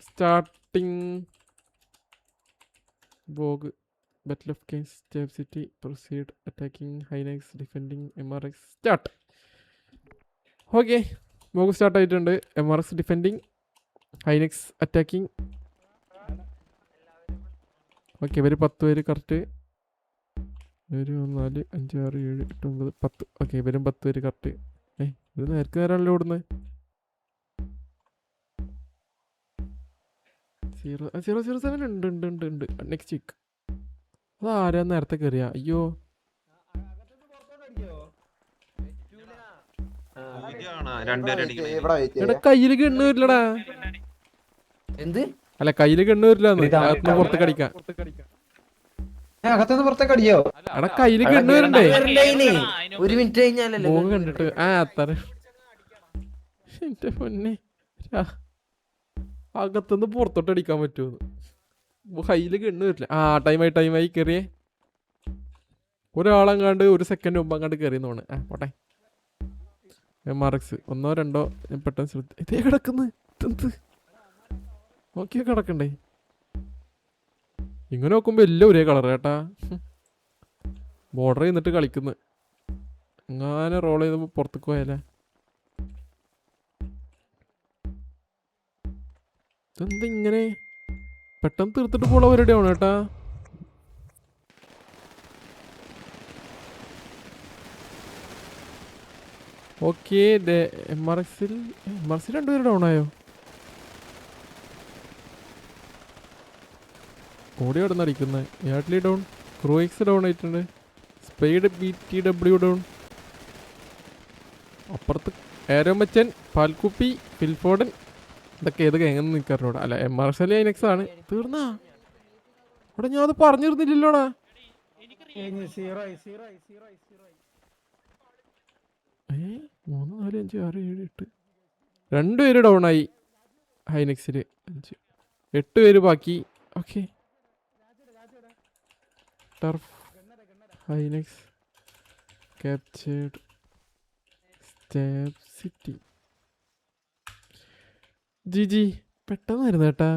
Starting bog battle of Cairns stab city proceed attacking Hynex defending MRX start. Okay, bog start ആയിട്ടുണ്ട്. MRX defending, Hynex attacking. Okay, ഇവർ 10 പേര് correct. 1 4 5 6 7 8 9 10. Okay, ഇവരും 10 പേര് correct. ഇത് നേരത്തെ നേരാണല്ലോ ഓടുന്നത്. 007 ഉണ്ട്. നെക്സ്റ്റ് വീക്ക് അതാരാ നേരത്തെ കയറിയ? അയ്യോ, എടാ കയ്യില് കണ്ണ് വരില്ലടാ. എന്ത്? അല്ല, കയ്യില് കണ്ണ് വരില്ല. പുറത്തേക്ക് അടിക്കാം. അകത്തുനിന്ന് പുറത്തേക്ക് അടിയോ? എടാ കയ്യില് കണ്ണ് വരണ്ടേ? ഒരു മിനിറ്റ് കഴിഞ്ഞാലല്ലേ ബോഗ് കണ്ടിട്ട് അത്ര എന്റെ പൊന്നെ. അകത്തുനിന്ന് പുറത്തോട്ട് അടിക്കാൻ പറ്റുമോ? കയ്യില് കണ്ണ് വരില്ല. ടൈമായി കയറിയേ. ഒരാളെങ്ങാണ്ട് 1 സെക്കൻഡ് മുമ്പ് അങ്ങോട്ട് കയറിയെന്ന് തോന്നുന്നു. പോട്ടെ. MRX 1 2 ഞാൻ പെട്ടെന്ന് ശ്രദ്ധ. ഇതേ കിടക്കുന്നു. നോക്കിയാ കിടക്കണ്ടേ? ഇങ്ങനെ നോക്കുമ്പോ എല്ലാം ഒരേ കളർ കേട്ടാ. ബോർഡർ ചെയ്തിട്ട് കളിക്കുന്നു. അങ്ങനെ റോൾ ചെയ്തപ്പോ പുറത്തേക്ക് പോയാലേ. ഇതെന്താ ഇങ്ങനെ പെട്ടെന്ന് തീർത്തിട്ട് പോള പരിപാടി ആണ് കേട്ടാ. ഓക്കെ, MRX 2 പേര് ഡൗൺ ആയോ? ഓടി അവിടെ നിന്ന് അടിക്കുന്നത്. യാഡ്ലി ഡൗൺ, ക്രൂയിക്സ് ഡൗൺ ആയിട്ടുണ്ട്. Spade BTW down. അപ്പുറത്ത് ഏരോമച്ചൻ, പാൽക്കുപ്പി, ഫിൽഫോർഡൻ. ഇതൊക്കെ ഏത് എങ്ങനെ നിൽക്കാറുണ്ട്? അല്ല, MRX ഐനക്സ് ആണ്. തീർന്നാ അവിടെ? ഞാൻ അത് പറഞ്ഞിരുന്നില്ലല്ലോടാ. 3 4 5 6 7 8 2 പേര് ഡൗൺ ആയി. ഹൈനെക്സിൽ 5 8 പേര് ബാക്കി. Okay, turf Hynex captured stab city. ജി പെട്ടെന്നായിരുന്നു കേട്ടാ.